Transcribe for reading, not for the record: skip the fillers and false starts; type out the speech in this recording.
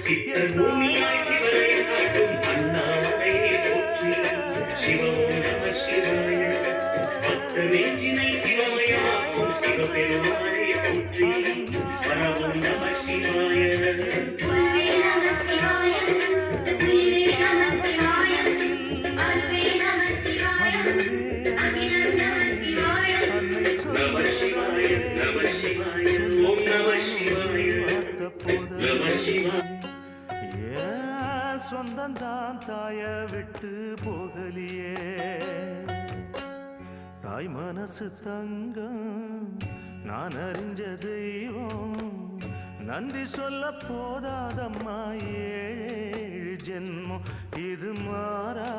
சித்தர் பூமியாய் சிவனை காட்டும் அண்ணாமலையை போற்றி சிவமும் நம சிவாய பக்த நெஞ்சினை சிவமயாக்கும் சிவபெருமானை போற்றி பரவும் நம சிவாய சொந்தந்தான் தாய விட்டு போகலியே தாய் மனசு தங்கம் நான் அறிஞ்ச தெய்வம் நன்றி சொல்ல போதாதம்மா ஏழு ஜென்மம் இது மாறா